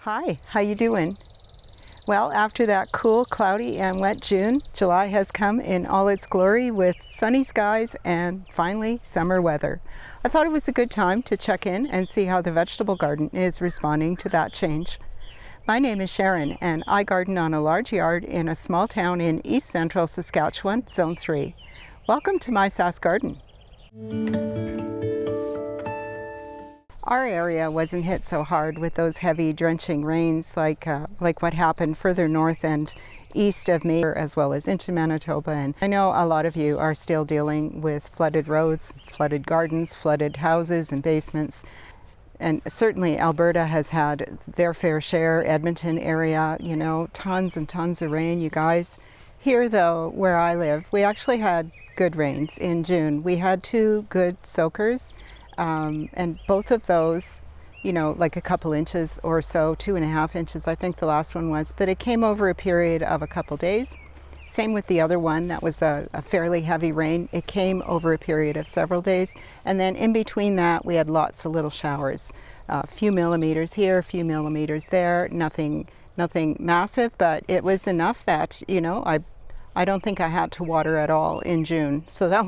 Hi, how you doing? Well, after that cool, cloudy, and wet June, July has come in all its glory with sunny skies and finally summer weather. I thought it was a good time to check in and see how the vegetable garden is responding to that change. My name is Sharon and I garden on a large yard in a small town in east central Saskatchewan, Zone 3. Welcome to my Sask Garden. Our area wasn't hit so hard with those heavy drenching rains like what happened further north and east of me, as well as into Manitoba. And I know a lot of you are still dealing with flooded roads, flooded gardens, flooded houses and basements. And certainly Alberta has had their fair share. Edmonton area, tons and tons of rain, you guys. Here though, where I live, we actually had good rains in June. We had 2 good soakers. And both of those, like a couple inches or so, 2.5 inches, I think the last one was, but it came over a period of a couple days. Same with the other one, that was a fairly heavy rain. It came over a period of several days. And then in between that, we had lots of little showers, a few millimeters here, a few millimeters there, nothing massive, but it was enough that, I don't think I had to water at all in June. So that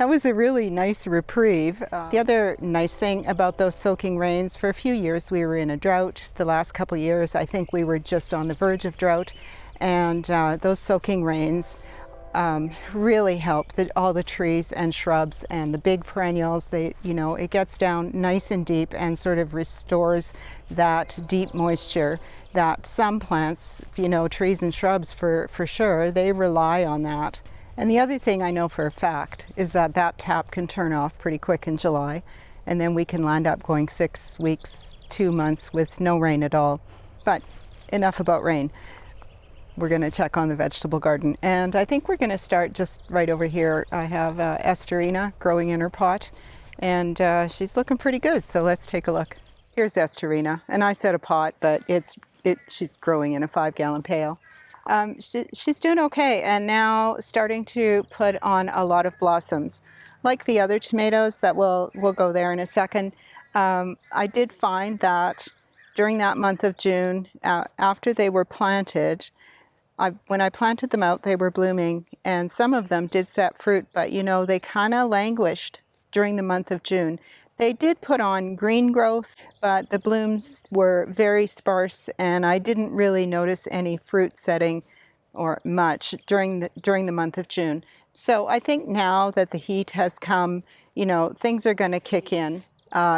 was a really nice reprieve. The other nice thing about those soaking rains, for a few years we were in a drought. The last couple years I think we were just on the verge of drought. And those soaking rains really help all the trees and shrubs and the big perennials. It gets down nice and deep and sort of restores that deep moisture that some plants, trees and shrubs for sure, they rely on that. And the other thing I know for a fact is that tap can turn off pretty quick in July, and then we can land up going 6 weeks, 2 months with no rain at all. But enough about rain. We're going to check on the vegetable garden, and I think we're going to start just right over here. I have Esterina growing in her pot, and she's looking pretty good, so let's take a look. Here's Esterina, and I said a pot, but she's growing in a 5-gallon pail. She's doing okay, and now starting to put on a lot of blossoms. Like the other tomatoes that we'll go there in a second, I did find that during that month of June, after they were planted, when I planted them out, they were blooming, and some of them did set fruit, but they kind of languished during the month of June. They did put on green growth, but the blooms were very sparse, and I didn't really notice any fruit setting or much during the month of June. So I think now that the heat has come, things are going to kick in.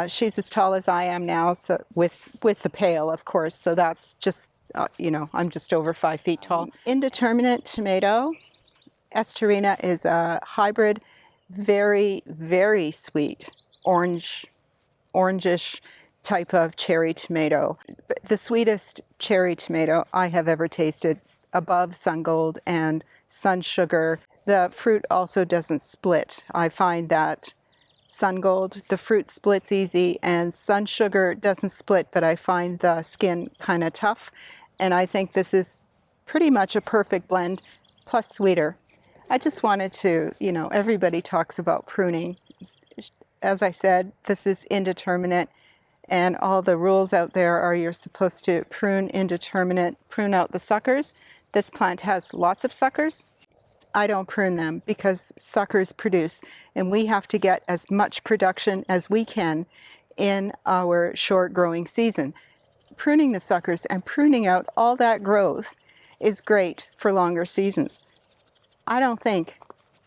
She's as tall as I am now, so with the pail, of course. So that's just, I'm just over 5 feet tall. Indeterminate tomato. Esterina is a hybrid, very, very sweet orangish type of cherry tomato. The sweetest cherry tomato I have ever tasted, above Sun Gold and Sun Sugar. The fruit also doesn't split. I find that Sun Gold, the fruit splits easy, and Sun Sugar doesn't split, but I find the skin kind of tough. And I think this is pretty much a perfect blend, plus sweeter. I just wanted to, everybody talks about pruning. As I said, this is indeterminate, and all the rules out there are you're supposed to prune indeterminate, prune out the suckers. This plant has lots of suckers. I don't prune them because suckers produce, and we have to get as much production as we can in our short growing season. Pruning the suckers and pruning out all that growth is great for longer seasons. I don't think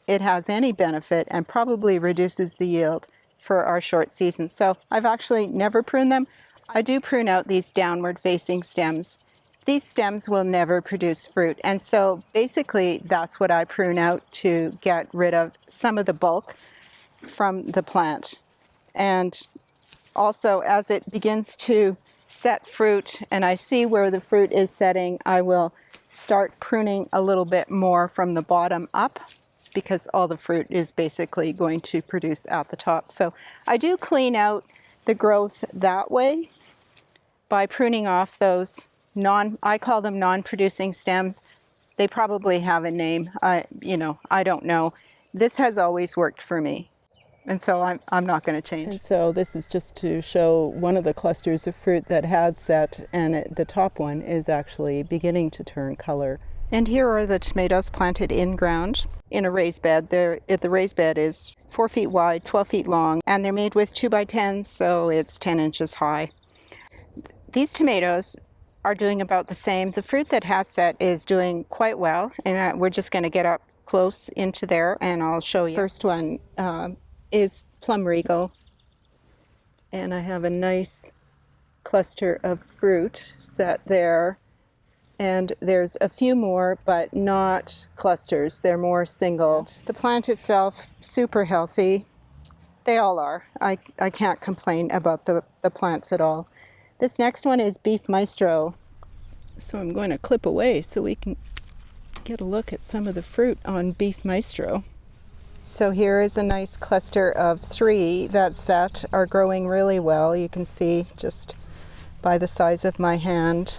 it has any benefit and probably reduces the yield for our short seasons. So I've actually never pruned them. I do prune out these downward facing stems. These stems will never produce fruit, and so basically that's what I prune out to get rid of some of the bulk from the plant. And also, as it begins to set fruit and I see where the fruit is setting, I will start pruning a little bit more from the bottom up, because all the fruit is basically going to produce at the top. So I do clean out the growth that way by pruning off those I call them non-producing stems. They probably have a name. I don't know. This has always worked for me. And so I'm not going to change. And so this is just to show one of the clusters of fruit that had set, and the top one is actually beginning to turn color. And here are the tomatoes planted in ground in a raised bed. The raised bed is 4 feet wide, 12 feet long, and they're made with 2x10s, so it's 10 inches high. These tomatoes are doing about the same. The fruit that has set is doing quite well, and we're just going to get up close into there and I'll show you. First one is plum regal, and I have a nice cluster of fruit set there, and there's a few more but not clusters, they're more single. The plant itself, super healthy. They all are. I can't complain about the plants at all. This next one is Beef Maestro. So I'm going to clip away so we can get a look at some of the fruit on Beef Maestro. So here is a nice cluster of 3 that set, are growing really well. You can see just by the size of my hand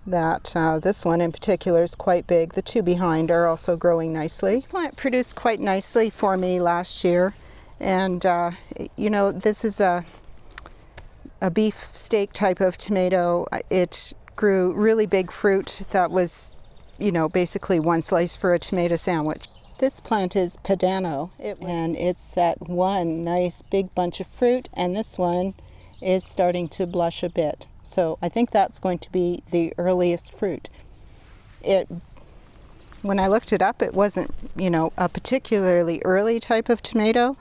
that this one in particular is quite big. The 2 behind are also growing nicely. This plant produced quite nicely for me last year, and you know, this is a beef steak type of tomato. It grew really big fruit that was, you know, basically 1 slice for a tomato sandwich. This plant is Padano, and it's that one nice big bunch of fruit, and this one is starting to blush a bit. So I think that's going to be the earliest fruit. When I looked it up, it wasn't, you know, a particularly early type of tomato.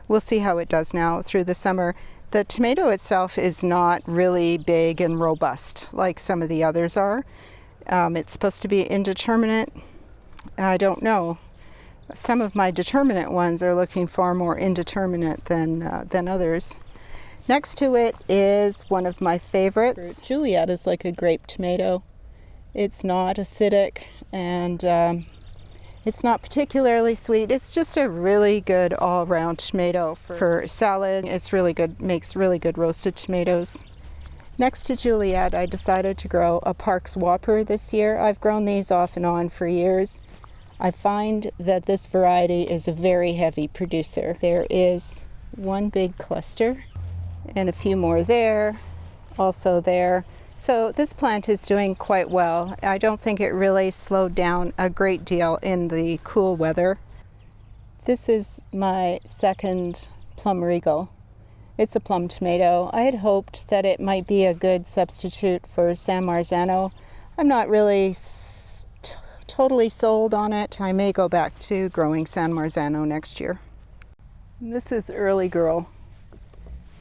We'll see how it does now through the summer. The tomato itself is not really big and robust like some of the others are. It's supposed to be indeterminate. I don't know. Some of my determinate ones are looking far more indeterminate than others. Next to it is one of my favorites. Juliet is like a grape tomato. It's not acidic, and it's not particularly sweet. It's just a really good all-around tomato for salad. It's really good, makes really good roasted tomatoes. Next to Juliet, I decided to grow a Parks Whopper this year. I've grown these off and on for years. I find that this variety is a very heavy producer. There is one big cluster and a few more there, also there. So this plant is doing quite well. I don't think it really slowed down a great deal in the cool weather. This is my second plum regal. It's a plum tomato. I had hoped that it might be a good substitute for San Marzano. I'm not really totally sold on it. I may go back to growing San Marzano next year. This is Early Girl,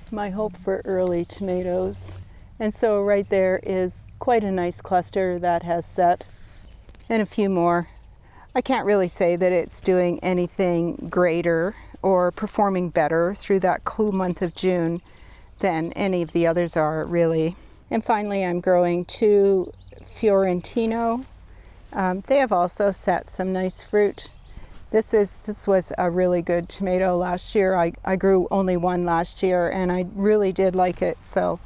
my hope for early tomatoes. And so right there is quite a nice cluster that has set. And a few more. I can't really say that it's doing anything greater or performing better through that cool month of June than any of the others are, really. And finally, I'm growing 2 Fiorentino. They have also set some nice fruit. This was a really good tomato last year. I grew only 1 last year, and I really did like it. So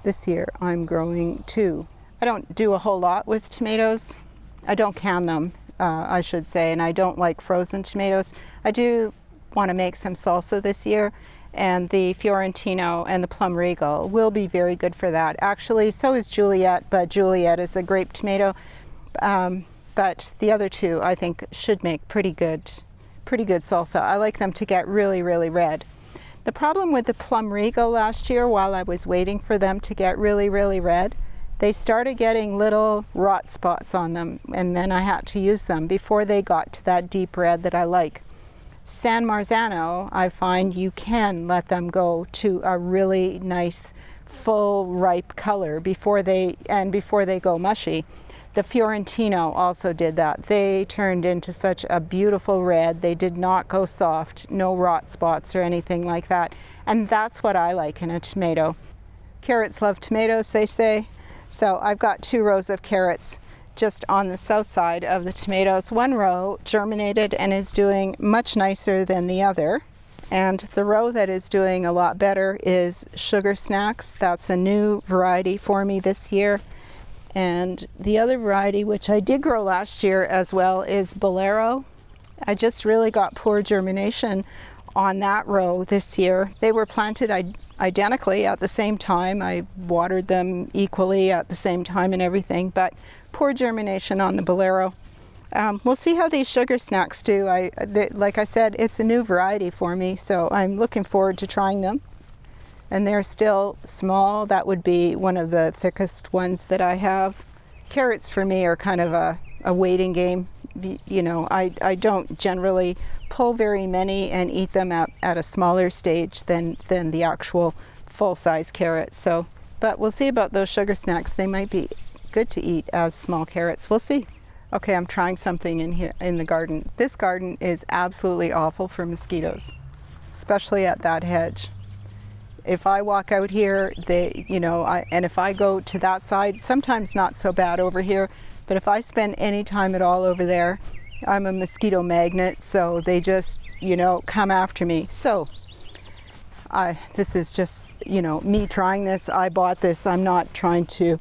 this year I'm growing 2. I don't do a whole lot with tomatoes. I don't can them, I should say, and I don't like frozen tomatoes. I do want to make some salsa this year, and the Fiorentino and the plum regal will be very good for that. Actually, so is Juliet, but Juliet is a grape tomato. But the other 2, I think, should make pretty good salsa. I like them to get really, really red. The problem with the plum regal last year, while I was waiting for them to get really, really red, they started getting little rot spots on them, and then I had to use them before they got to that deep red that I like. San Marzano, I find you can let them go to a really nice, full, ripe color before they go mushy. The Fiorentino also did that. They turned into such a beautiful red. They did not go soft, no rot spots or anything like that. And that's what I like in a tomato. Carrots love tomatoes, they say. So I've got 2 rows of carrots just on the south side of the tomatoes. 1 row germinated and is doing much nicer than the other. And the row that is doing a lot better is Sugar Snacks. That's a new variety for me this year. And the other variety, which I did grow last year as well, is Bolero. I just really got poor germination on that row this year. They were planted identically at the same time. I watered them equally at the same time and everything, but poor germination on the bolero. We'll see how these sugar snacks do. Like I said, it's a new variety for me, so I'm looking forward to trying them. And they're still small. That would be one of the thickest ones that I have. Carrots for me are kind of a waiting game. You know, I don't generally pull very many and eat them at a smaller stage than the actual full-size carrot. So, but we'll see about those sugar snacks. They might be good to eat as small carrots. We'll see. Okay, I'm trying something in here in the garden. This garden is absolutely awful for mosquitoes, especially at that hedge. If I walk out here, and if I go to that side, sometimes not so bad over here, but if I spend any time at all over there, I'm a mosquito magnet, so they just, come after me. So this is just, me trying this. I bought this. I'm not trying to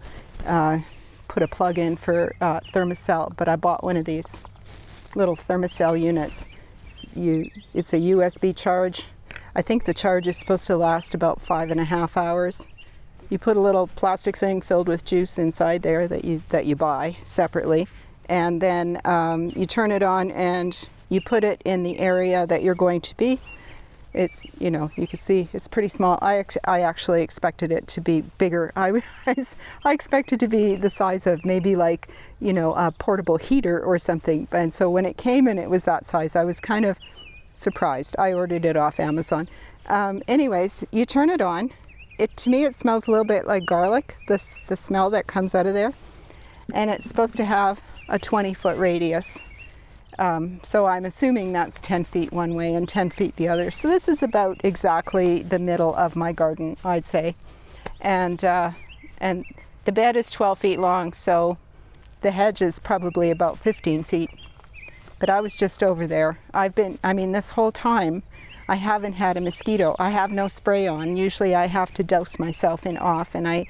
put a plug in for Thermacell, but I bought one of these little Thermacell units. It's a USB charge. I think the charge is supposed to last about 5.5 hours. You put a little plastic thing filled with juice inside there that you buy separately, and then you turn it on and you put it in the area that you're going to be. It's, you can see it's pretty small. I actually expected it to be bigger. I expected to be the size of maybe like, a portable heater or something. And so when it came and it was that size, I was kind of surprised. I ordered it off Amazon. Anyways, you turn it on. To me, it smells a little bit like garlic, the smell that comes out of there. And it's supposed to have a 20-foot radius. So I'm assuming that's 10 feet one way and 10 feet the other. So this is about exactly the middle of my garden, I'd say. And the bed is 12 feet long, so the hedge is probably about 15 feet. But I was just over there. This whole time, I haven't had a mosquito. I have no spray on. Usually I have to douse myself in off, and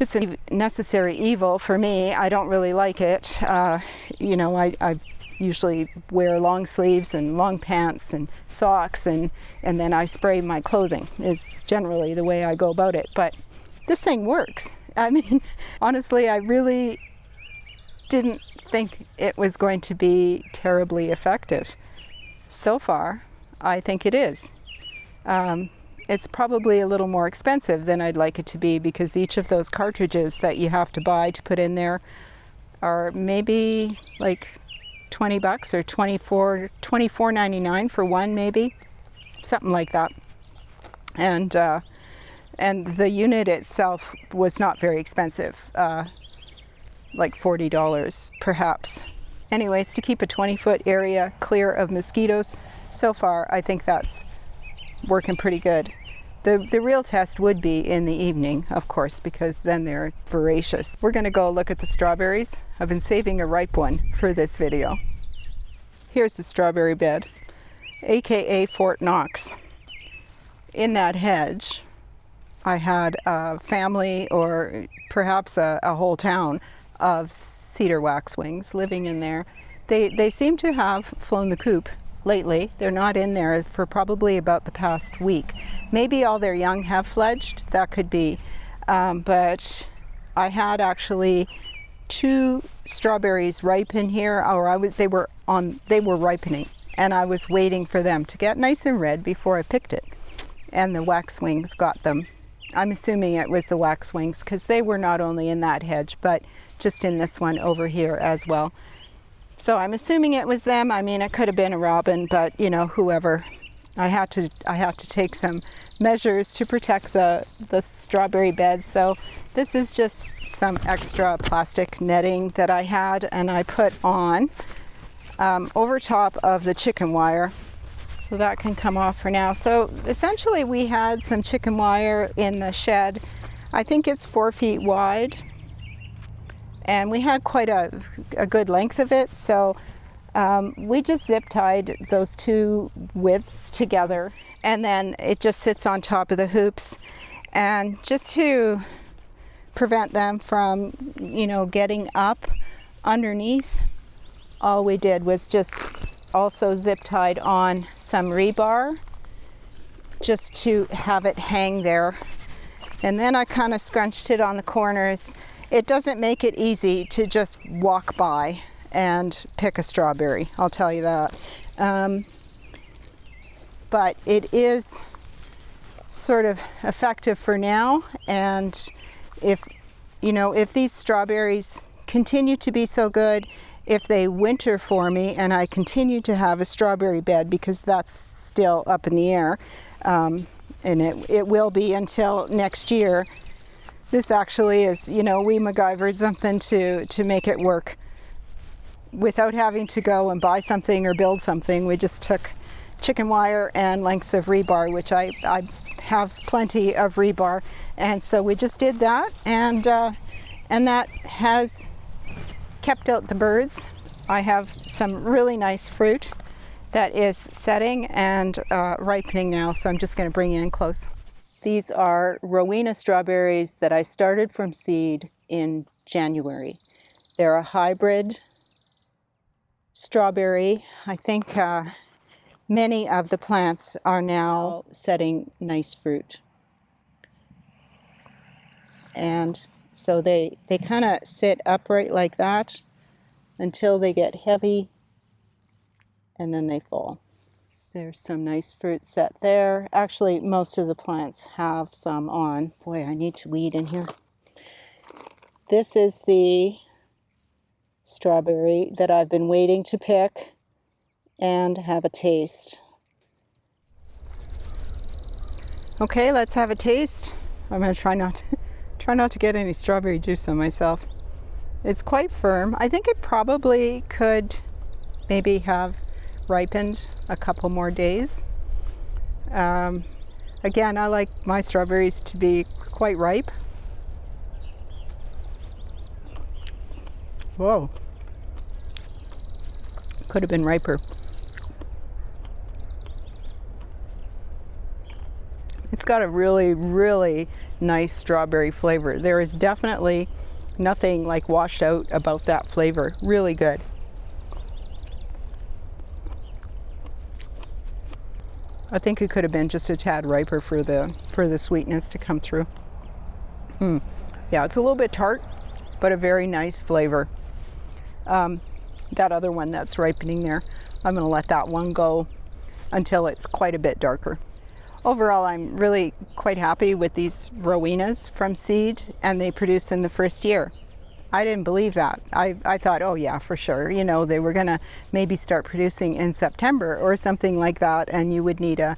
it's a necessary evil for me. I don't really like it. I usually wear long sleeves and long pants and socks, and then I spray my clothing is generally the way I go about it. But this thing works. Honestly, I really didn't think it was going to be terribly effective. So far, I think it is. It's probably a little more expensive than I'd like it to be, because each of those cartridges that you have to buy to put in there are maybe like $20 or $24.99 for one, maybe something like that. And the unit itself was not very expensive, like $40 perhaps. Anyways, to keep a 20-foot area clear of mosquitoes, so far I think that's working pretty good. The real test would be in the evening, of course, because then they're voracious. We're going to go look at the strawberries. I've been saving a ripe one for this video. Here's the strawberry bed, aka Fort Knox. In that hedge, I had a family, or perhaps a whole town, of cedar waxwings living in there. They seem to have flown the coop lately. They're not in there for probably about the past week. Maybe all their young have fledged, that could be. But I had actually 2 strawberries ripen here, they were ripening, and I was waiting for them to get nice and red before I picked it. And the waxwings got them. I'm assuming it was the waxwings, because they were not only in that hedge, but just in this one over here as well. So I'm assuming it was them. It could have been a robin, but whoever. I had to take some measures to protect the strawberry bed. So this is just some extra plastic netting that I had, and I put on over top of the chicken wire. So that can come off for now. So essentially we had some chicken wire in the shed. I think it's 4 feet wide. And we had quite a good length of it, so we just zip tied those 2 widths together, and then it just sits on top of the hoops. And just to prevent them from, getting up underneath, all we did was just also zip tied on some rebar just to have it hang there. And then I kind of scrunched it on the corners. It doesn't make it easy to just walk by and pick a strawberry, I'll tell you that. But it is sort of effective for now, and if these strawberries continue to be so good, if they winter for me and I continue to have a strawberry bed, because that's still up in the air, and it will be until next year. This actually is, we MacGyvered something to make it work without having to go and buy something or build something. We just took chicken wire and lengths of rebar, which I have plenty of rebar, and so we just did that, and that has kept out the birds. I have some really nice fruit that is setting and ripening now, so I'm just going to bring you in close. These are Rowena strawberries that I started from seed in January. They're a hybrid strawberry. I think many of the plants are now setting nice fruit. And so they kind of sit upright like that until they get heavy, and then they fall. There's some nice fruit set there. Actually, most of the plants have some on. Boy, I need to weed in here. This is the strawberry that I've been waiting to pick and have a taste. Okay, let's have a taste. I'm going to try not to get any strawberry juice on myself. It's quite firm. I think it probably could maybe have ripened a couple more days. Again, I like my strawberries to be quite ripe. Whoa. Could have been riper. It's got a really, really nice strawberry flavor. There is definitely nothing like washed out about that flavor. Really good. I think it could have been just a tad riper for the sweetness to come through. Yeah, it's a little bit tart, but a very nice flavor. That other one that's ripening there, I'm going to let that one go until it's quite a bit darker. Overall, I'm really quite happy with these Rowenas from seed, and they produce in the first year. I didn't believe that. I thought, oh yeah, for sure, they were gonna maybe start producing in September or something like that, and you would need a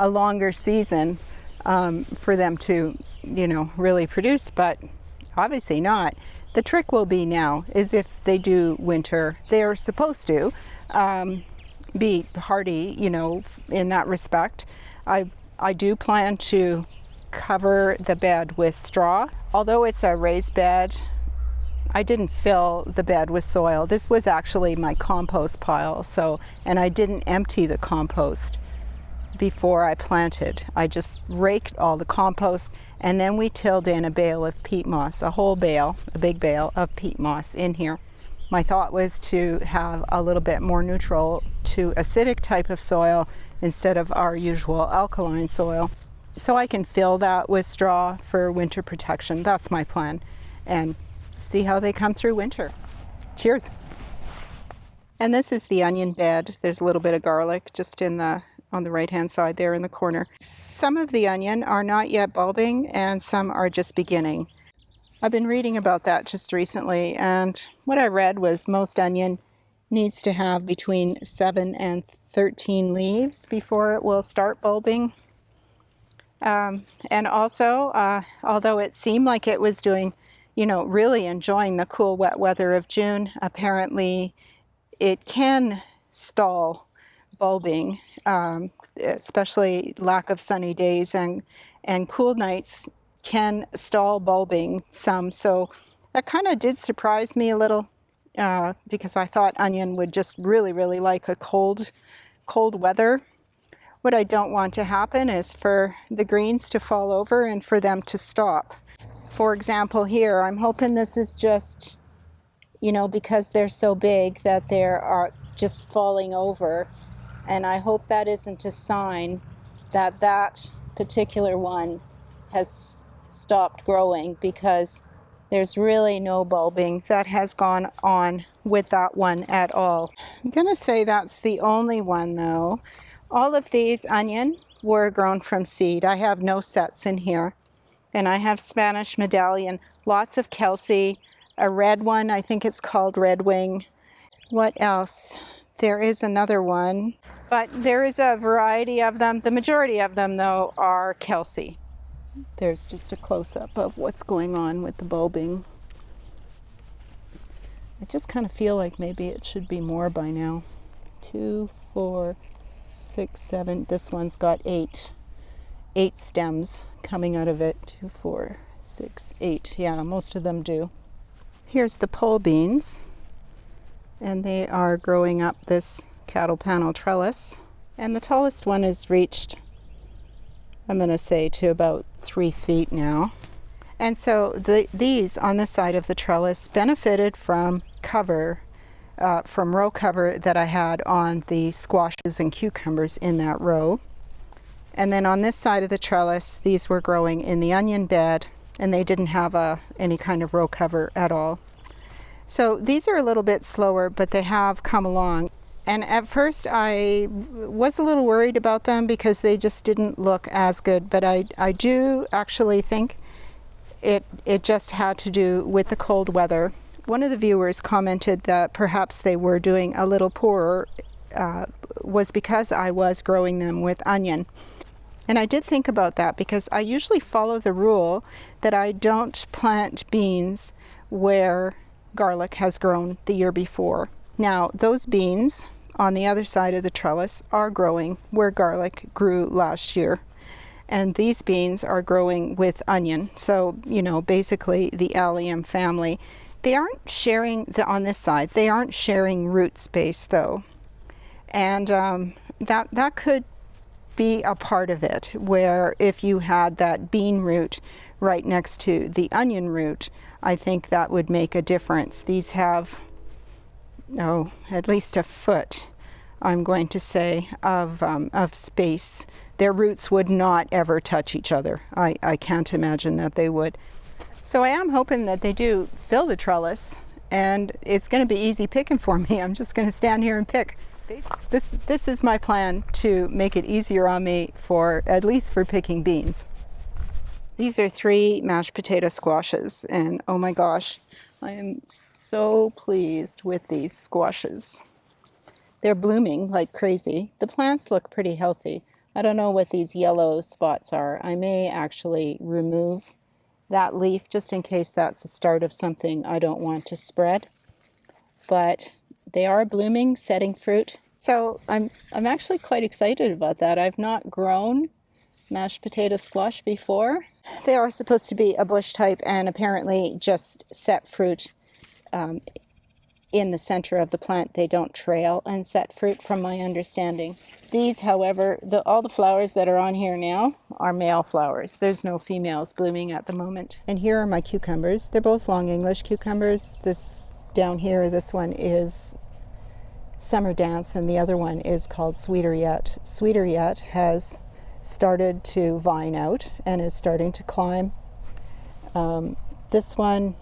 longer season for them to, really produce, but obviously not. The trick will be now is if they do winter, they're supposed to be hardy, in that respect. I do plan to cover the bed with straw. Although it's a raised bed, I didn't fill the bed with soil. This was actually my compost pile, and I didn't empty the compost before I planted. I just raked all the compost, and then we tilled in a bale of peat moss, a big bale of peat moss in here. My thought was to have a little bit more neutral to acidic type of soil instead of our usual alkaline soil. So I can fill that with straw for winter protection. That's my plan. And see how they come through winter. Cheers. And this is the onion bed. There's a little bit of garlic just on the right hand side there in the corner. Some of the onion are not yet bulbing and some are just beginning. I've been reading about that just recently, and what I read was most onion needs to have between 7 and 13 leaves before it will start bulbing. And also, although it seemed like it was doing really enjoying the cool, wet weather of June, apparently it can stall bulbing, especially lack of sunny days and cool nights can stall bulbing some. So that kind of did surprise me a little because I thought onion would just really, really like a cold weather. What I don't want to happen is for the greens to fall over and for them to stop. For example, here, I'm hoping this is just, because they're so big that they are just falling over And I hope that isn't a sign that that particular one has stopped growing, because there's really no bulbing that has gone on with that one at all. I'm gonna say that's the only one though. All of these onion were grown from seed. I have no sets in here. And I have Spanish medallion, lots of Kelsey, a red one, I think it's called Red Wing. What else? There is another one, but there is a variety of them. The majority of them though are Kelsey. There's just a close-up of what's going on with the bulbing. I just kind of feel like maybe it should be more by now. 2, 4, 6, 7. This one's got 8 stems coming out of it. 2, 4, 6, 8. Yeah, most of them do. Here's the pole beans, and they are growing up this cattle panel trellis. And the tallest one is reached, I'm going to say, to about 3 feet now. And so these on the side of the trellis benefited from cover, from row cover that I had on the squashes and cucumbers in that row. And then on this side of the trellis, these were growing in the onion bed, and they didn't have any kind of row cover at all. So these are a little bit slower, but they have come along. And at first I was a little worried about them because they just didn't look as good, but I do actually think it just had to do with the cold weather. One of the viewers commented that perhaps they were doing a little poorer was because I was growing them with onion. And I did think about that because I usually follow the rule that I don't plant beans where garlic has grown the year before. Now, those beans on the other side of the trellis are growing where garlic grew last year. And these beans are growing with onion. So, basically the allium family. They aren't sharing, on this side, they aren't sharing root space though. And that could be a part of it, where if you had that bean root right next to the onion root, I think that would make a difference. These have, at least a foot, I'm going to say, of space. Their roots would not ever touch each other. I can't imagine that they would. So I am hoping that they do fill the trellis, and it's going to be easy picking for me. I'm just going to stand here and pick. This is my plan to make it easier on me, at least for picking beans. These are 3 mashed potato squashes, and oh my gosh, I am so pleased with these squashes. They're blooming like crazy. The plants look pretty healthy. I don't know what these yellow spots are. I may actually remove that leaf just in case that's the start of something I don't want to spread. But they are blooming, setting fruit. So I'm actually quite excited about that. I've not grown mashed potato squash before. They are supposed to be a bush type and apparently just set fruit in the center of the plant. They don't trail and set fruit from my understanding. These, however, all the flowers that are on here now are male flowers. There's no females blooming at the moment. And here are my cucumbers. They're both long English cucumbers. This down here, this one is Summer Dance, and the other one is called Sweeter Yet. Sweeter Yet has started to vine out and is starting to climb. This one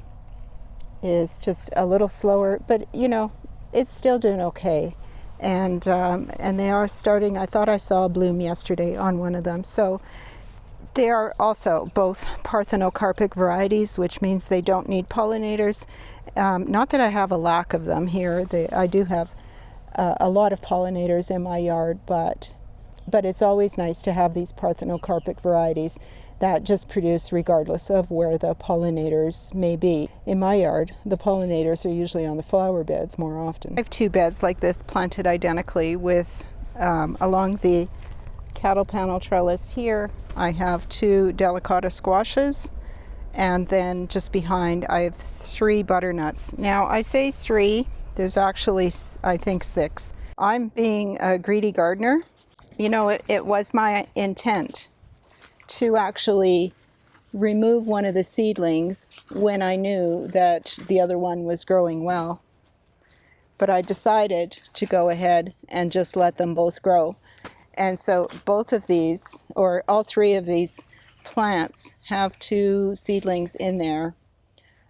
is just a little slower, but it's still doing okay. And they are starting. I thought I saw a bloom yesterday on one of them. So they are also both parthenocarpic varieties, which means they don't need pollinators. Not that I have a lack of them here. I do have a lot of pollinators in my yard, but it's always nice to have these parthenocarpic varieties that just produce regardless of where the pollinators may be. In my yard, the pollinators are usually on the flower beds more often. I have 2 beds like this planted identically with along the cattle panel trellis here. I have 2 delicata squashes, and then just behind I have 3 butternuts. Now I say 3, there's actually I think 6. I'm being a greedy gardener. It was my intent to actually remove one of the seedlings when I knew that the other one was growing well. but I decided to go ahead and just let them both grow. And so both of these, or all three of these plants, have 2 seedlings in there.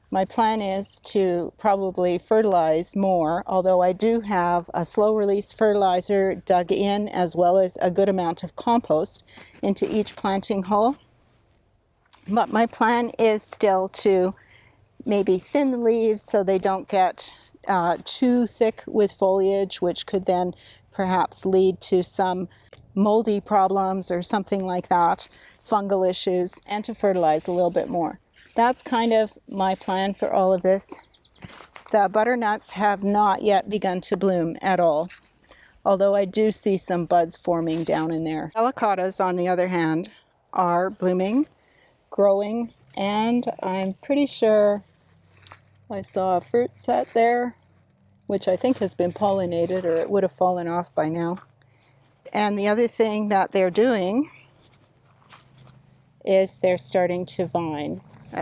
My plan is to probably fertilize more, although I do have a slow release fertilizer dug in, as well as a good amount of compost into each planting hole. But my plan is still to maybe thin the leaves so they don't get too thick with foliage, which could then perhaps lead to some moldy problems or something like that, fungal issues, and to fertilize a little bit more. That's kind of my plan for all of this. The butternuts have not yet begun to bloom at all, although I do see some buds forming down in there. Delicatas, on the other hand, are blooming, growing, and I'm pretty sure I saw a fruit set there, which I think has been pollinated, or it would have fallen off by now. And the other thing that they're doing is they're starting to vine.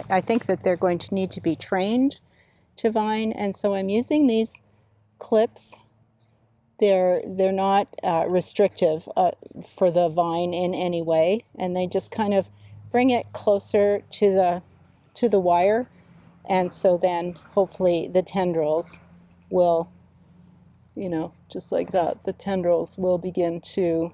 I think that they're going to need to be trained to vine, and so I'm using these clips. They're not restrictive for the vine in any way, and they just kind of bring it closer to the wire, and so then hopefully the tendrils will, just like that, the tendrils will begin to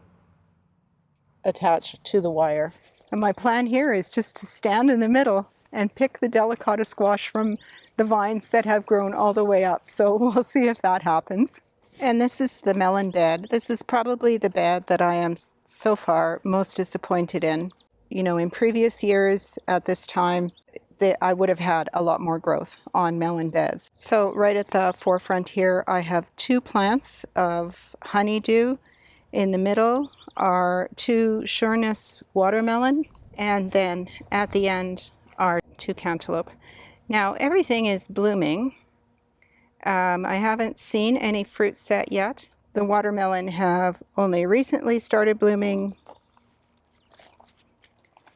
attach to the wire. And my plan here is just to stand in the middle and pick the delicata squash from the vines that have grown all the way up. So we'll see if that happens. And this is the melon bed. This is probably the bed that I am so far most disappointed in. In previous years at this time, I would have had a lot more growth on melon beds. So right at the forefront here, I have 2 plants of honeydew. In the middle are 2 sureness watermelon, and then at the end are 2 cantaloupe. Now everything is blooming. I haven't seen any fruit set yet. The watermelon have only recently started blooming,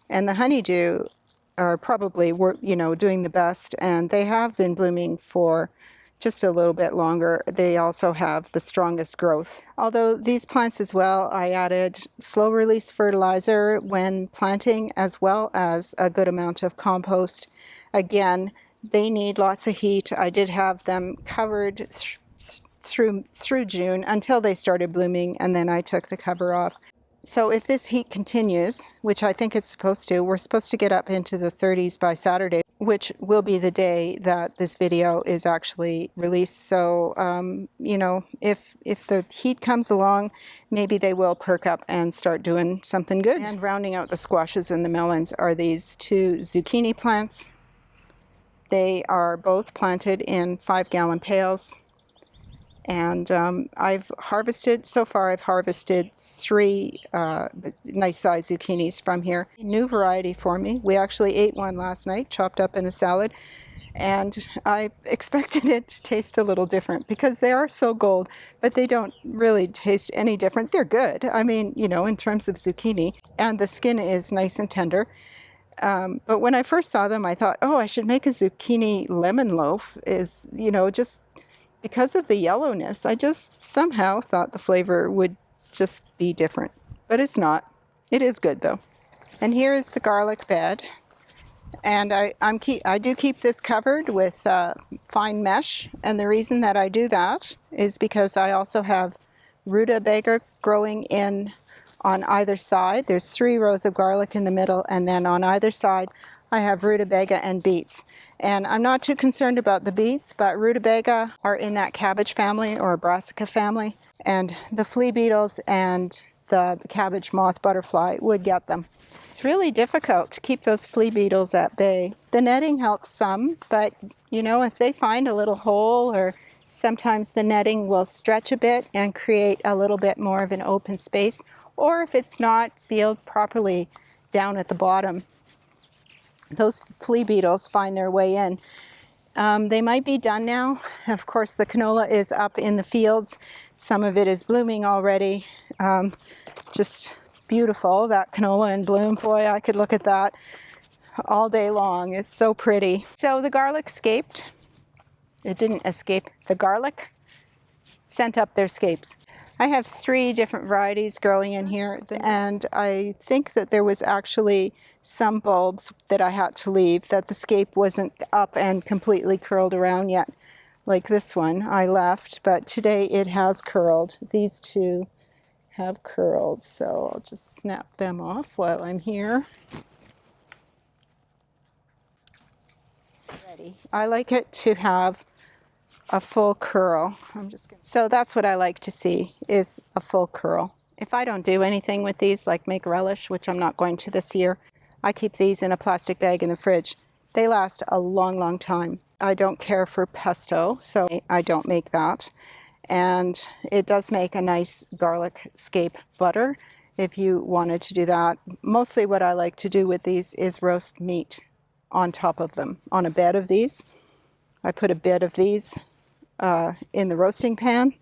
and the honeydew are probably doing the best, and they have been blooming for just a little bit longer. They also have the strongest growth. Although these plants as well, I added slow release fertilizer when planting, as well as a good amount of compost. Again, they need lots of heat. I did have them covered through June until they started blooming, and then I took the cover off. So if this heat continues, which I think it's supposed to, we're supposed to get up into the 30s by Saturday, which will be the day that this video is actually released. So, if the heat comes along, maybe they will perk up and start doing something good. And rounding out the squashes and the melons are these 2 zucchini plants. They are both planted in 5-gallon pails. And I've harvested 3 nice-sized zucchinis from here. New variety for me. We actually ate one last night, chopped up in a salad, and I expected it to taste a little different because they are so gold, but they don't really taste any different. They're good, in terms of zucchini, and the skin is nice and tender. But when I first saw them, I thought, I should make a zucchini lemon loaf, just because of the yellowness. I just somehow thought the flavor would just be different, but it's not. It is good though. And here is the garlic bed, and I do keep this covered with fine mesh, and the reason that I do that is because I also have rutabaga growing in on either side. There's 3 rows of garlic in the middle, and then on either side I have rutabaga and beets. And I'm not too concerned about the beets, but rutabaga are in that cabbage family or brassica family, and the flea beetles and the cabbage moth butterfly would get them. It's really difficult to keep those flea beetles at bay. The netting helps some, but if they find a little hole, or sometimes the netting will stretch a bit and create a little bit more of an open space, or if it's not sealed properly down at the bottom, those flea beetles find their way in. They might be done now. Of course, the canola is up in the fields. Some of it is blooming already. Just beautiful, that canola in bloom. Boy, I could look at that all day long. It's so pretty. So the garlic escaped. It didn't escape the garlic. sent up their scapes. I have 3 different varieties growing in here, and I think that there was actually some bulbs that I had to leave, that the scape wasn't up and completely curled around yet. Like this one I left, but today it has curled. These 2 have curled, so I'll just snap them off while I'm here. Ready. I like it to have a full curl. So that's what I like to see, is a full curl. If I don't do anything with these, like make relish, which I'm not going to this year, I keep these in a plastic bag in the fridge. They last a long, long time. I don't care for pesto, so I don't make that. And it does make a nice garlic scape butter if you wanted to do that. Mostly what I like to do with these is roast meat on top of them, on a bed of these. I put a bit of these in the roasting pan,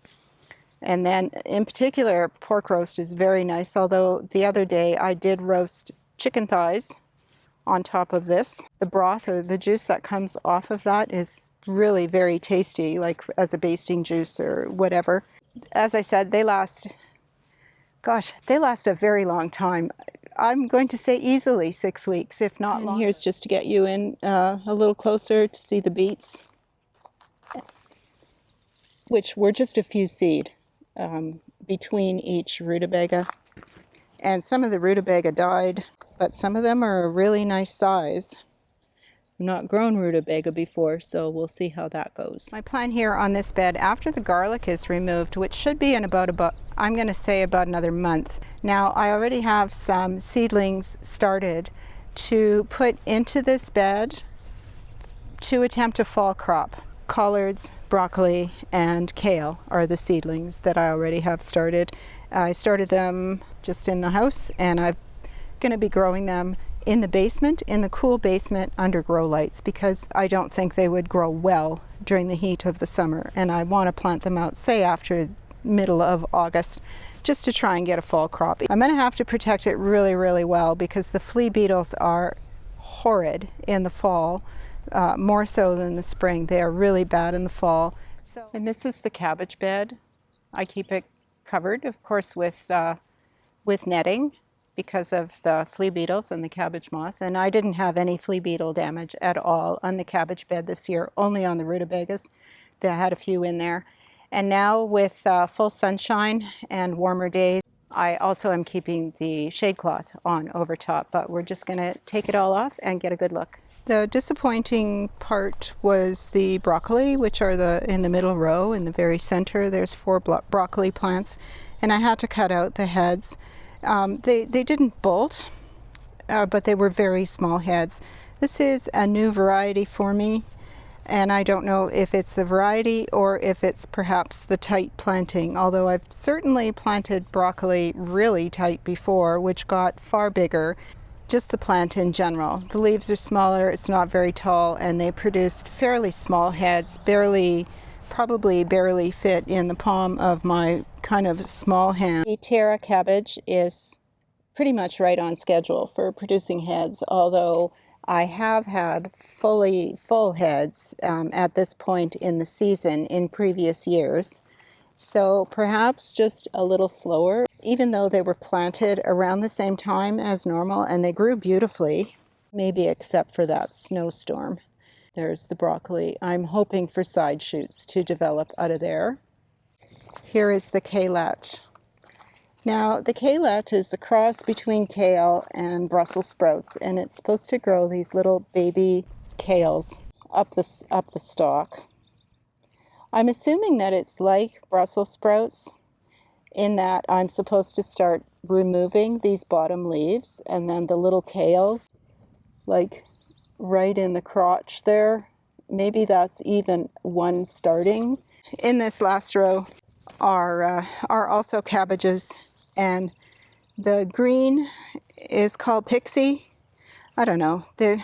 and then in particular pork roast is very nice, although the other day I did roast chicken thighs on top of this. The broth or the juice that comes off of that is really very tasty, like as a basting juice or whatever. As I said, they last a very long time. I'm going to say easily 6 weeks, if not longer. Here's just to get you in a little closer to see the beets, which were just a few seed between each rutabaga. And some of the rutabaga died, but some of them are a really nice size. I've not grown rutabaga before, so we'll see how that goes. My plan here on this bed, after the garlic is removed, which should be in about I'm going to say about another month. Now, I already have some seedlings started to put into this bed to attempt a fall crop. Collards, broccoli, and kale are the seedlings that I already have started. I started them just in the house, and I'm going to be growing them in the basement, in the cool basement under grow lights, because I don't think they would grow well during the heat of the summer, and I want to plant them out, say after middle of August, just to try and get a fall crop. I'm going to have to protect it really, really well, because the flea beetles are horrid in the fall. More so than the spring. They are really bad in the fall. And this is the cabbage bed. I keep it covered, of course, with netting because of the flea beetles and the cabbage moth. And I didn't have any flea beetle damage at all on the cabbage bed this year, only on the rutabagas. I had a few in there. And now with full sunshine and warmer days, I also am keeping the shade cloth on over top, but we're just going to take it all off and get a good look. The disappointing part was the broccoli, which are in the middle row in the very center. There's 4 broccoli plants, and I had to cut out the heads. They didn't bolt, but they were very small heads. This is a new variety for me, and I don't know if it's the variety or if it's perhaps the tight planting, although I've certainly planted broccoli really tight before, which got far bigger. Just the plant in general. The leaves are smaller, it's not very tall, and they produced fairly small heads, probably barely fit in the palm of my kind of small hand. The Terra cabbage is pretty much right on schedule for producing heads, although I have had full heads at this point in the season in previous years. So perhaps just a little slower, even though they were planted around the same time as normal, and they grew beautifully, maybe except for that snowstorm. There's the broccoli. I'm hoping for side shoots to develop out of there. Here is the kale. Now, the kale is a cross between kale and Brussels sprouts, and it's supposed to grow these little baby kales up the stalk. I'm assuming that it's like Brussels sprouts in that I'm supposed to start removing these bottom leaves, and then the little kales, like right in the crotch there. Maybe that's even one starting. In this last row are also cabbages, and the green is called Pixie. I don't know. The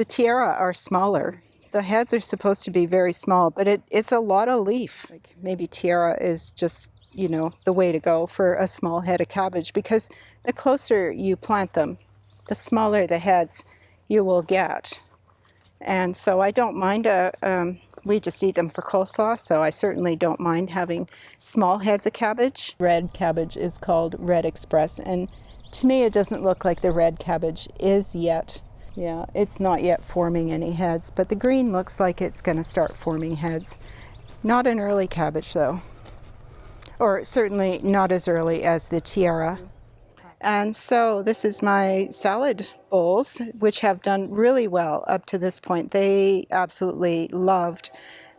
tiara are smaller. The heads are supposed to be very small, but it's a lot of leaf. Like maybe tiara is just, the way to go for a small head of cabbage, because the closer you plant them, the smaller the heads you will get. And so I don't mind, we just eat them for coleslaw, so I certainly don't mind having small heads of cabbage. Red cabbage is called Red Express, and to me it doesn't look like the red cabbage is yet. Yeah, it's not yet forming any heads, but the green looks like it's going to start forming heads. Not an early cabbage though, or certainly not as early as the tiara. And so this is my salad bowls, which have done really well up to this point. They absolutely loved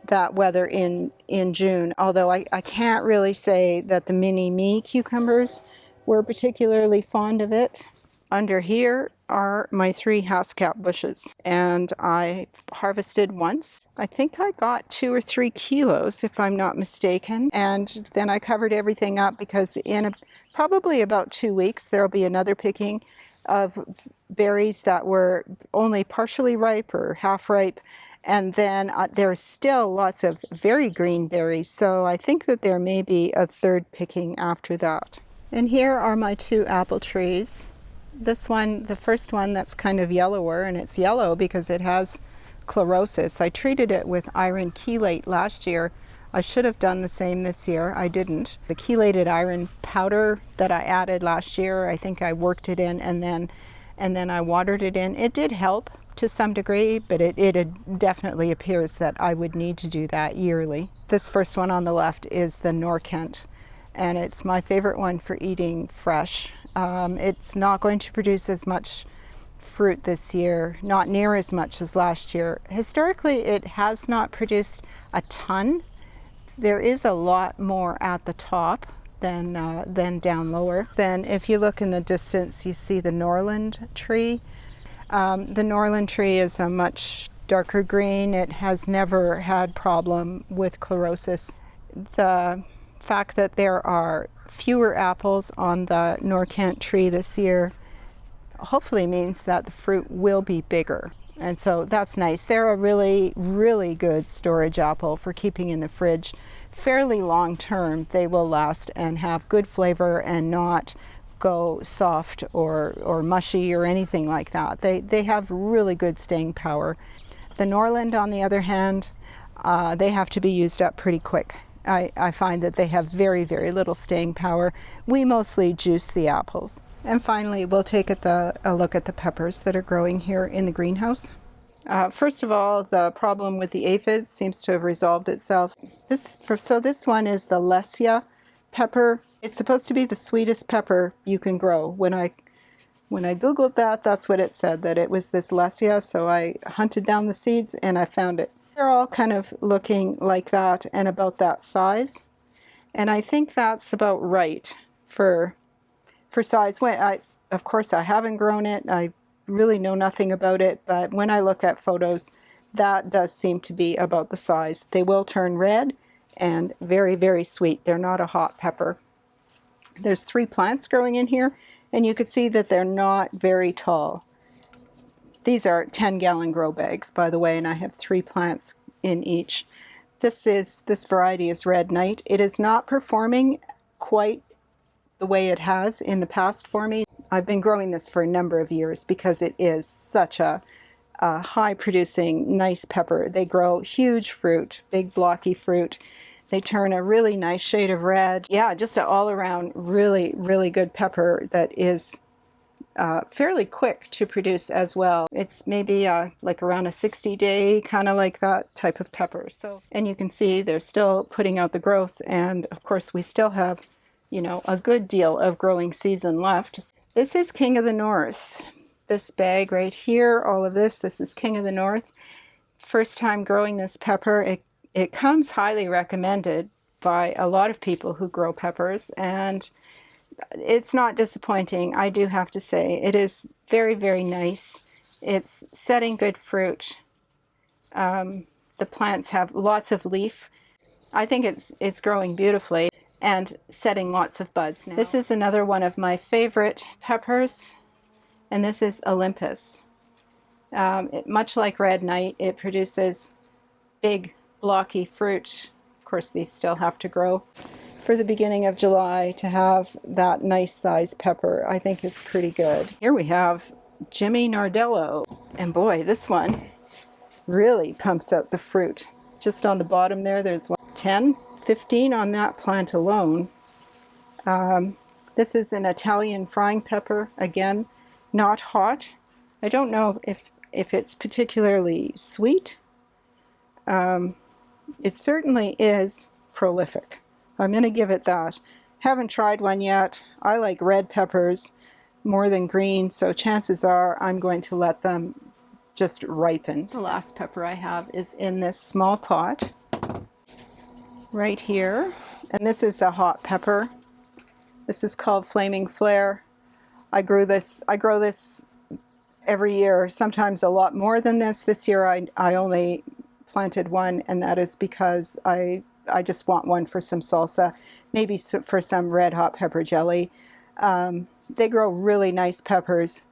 that weather in June, although I can't really say that the mini me cucumbers were particularly fond of it. Under here are my 3 Haskap bushes, and I harvested once. I think I got 2 or 3 kilos, if I'm not mistaken, and then I covered everything up because in probably about 2 weeks there'll be another picking of berries that were only partially ripe or half ripe, and then there's still lots of very green berries, so I think that there may be a third picking after that. And here are my 2 apple trees. This one, the first one, that's kind of yellower, and it's yellow because it has chlorosis. I treated it with iron chelate last year. I should have done the same this year. I didn't. The chelated iron powder that I added last year, I think I worked it in and then I watered it in. It did help to some degree, but it definitely appears that I would need to do that yearly. This first one on the left is the Norkent, and it's my favorite one for eating fresh. It's not going to produce as much fruit this year, not near as much as last year. Historically, it has not produced a ton. There is a lot more at the top than down lower. Then if you look in the distance, you see the Norland tree. The Norland tree is a much darker green. It has never had problem with chlorosis. The fact that there are fewer apples on the Norkent tree this year hopefully means that the fruit will be bigger, and so that's nice. They're a really, really good storage apple for keeping in the fridge. Fairly long term, they will last and have good flavor and not go soft or mushy or anything like that. They have really good staying power. The Norland, on the other hand, they have to be used up pretty quick. I find that they have very, very little staying power. We mostly juice the apples. And finally, we'll take a look at the peppers that are growing here in the greenhouse. First of all, the problem with the aphids seems to have resolved itself. This one is the Lesia pepper. It's supposed to be the sweetest pepper you can grow. When I Googled that, that's what it said, that it was this Lesia, so I hunted down the seeds and I found it. They're all kind of looking like that and about that size. And I think that's about right for size. Of course, I haven't grown it. I really know nothing about it, but when I look at photos, that does seem to be about the size. They will turn red and very, very sweet. They're not a hot pepper. There's 3 plants growing in here, and you can see that they're not very tall. These are 10-gallon grow bags, by the way, and I have 3 plants in each. This variety is Red Knight. It is not performing quite the way it has in the past for me. I've been growing this for a number of years because it is such a high-producing, nice pepper. They grow huge fruit, big blocky fruit. They turn a really nice shade of red. Yeah, just an all-around really, really good pepper that is fairly quick to produce as well. It's maybe like around a 60-day, kind of like that type of pepper. And you can see they're still putting out the growth, and of course we still have, a good deal of growing season left. This is King of the North. This bag right here, all of this is King of the North. First time growing this pepper. It comes highly recommended by a lot of people who grow peppers, and it's not disappointing, I do have to say. It is very, very nice. It's setting good fruit. The plants have lots of leaf. I think it's growing beautifully and setting lots of buds now. This is another one of my favorite peppers, and this is Olympus. Much like Red Knight, it produces big, blocky fruit. Of course, these still have to grow. For the beginning of July, to have that nice size pepper, I think is pretty good. Here we have Jimmy Nardello, and boy, this one really pumps out the fruit. Just on the bottom there, there's 10, 15 on that plant alone. This is an Italian frying pepper, again, not hot. I don't know if it's particularly sweet. It certainly is prolific. I'm going to give it that. Haven't tried one yet. I like red peppers more than green, so chances are I'm going to let them just ripen. The last pepper I have is in this small pot right here, and this is a hot pepper. This is called Flaming Flare. I grow this every year, sometimes a lot more than this. This year I only planted one, and that is because I just want one for some salsa, maybe for some red hot pepper jelly. They grow really nice peppers.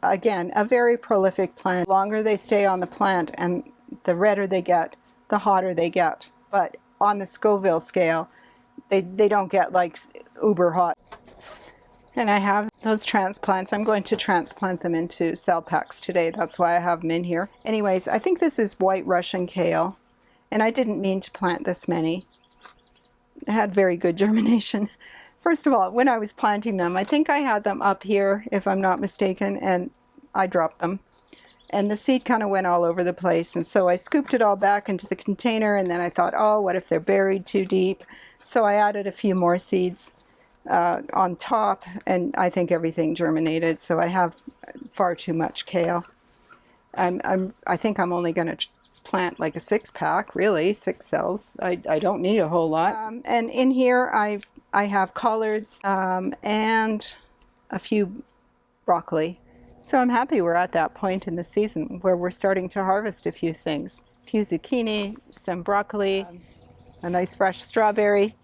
Again, a very prolific plant. The longer they stay on the plant and the redder they get, the hotter they get. But on the Scoville scale, they don't get like uber hot. And I have those transplants. I'm going to transplant them into cell packs today. That's why I have them in here. Anyways, I think this is white Russian kale. And I didn't mean to plant this many. It had very good germination. First of all, when I was planting them, I think I had them up here, if I'm not mistaken, and I dropped them. And the seed kind of went all over the place. And so I scooped it all back into the container, and then I thought, oh, what if they're buried too deep? So I added a few more seeds on top, and I think everything germinated. So I have far too much kale. I think I'm only going to plant like a 6-pack, really, 6 cells. I don't need a whole lot. And in here I have collards and a few broccoli. So I'm happy we're at that point in the season where we're starting to harvest a few things. A few zucchini, some broccoli, a nice fresh strawberry,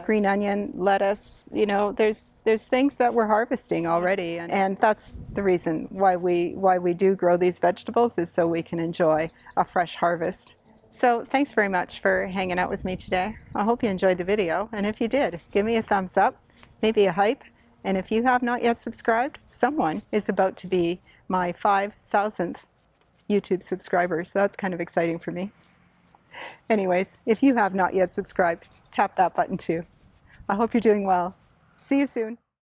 green onion, lettuce. You know, there's things that we're harvesting already, and that's the reason why we do grow these vegetables, is so we can enjoy a fresh harvest. So thanks very much for hanging out with me today. I hope you enjoyed the video, and if you did, give me a thumbs up, maybe a hype, and if you have not yet subscribed, someone is about to be my 5,000th YouTube subscriber, so that's kind of exciting for me. Anyways, if you have not yet subscribed, tap that button too. I hope you're doing well. See you soon.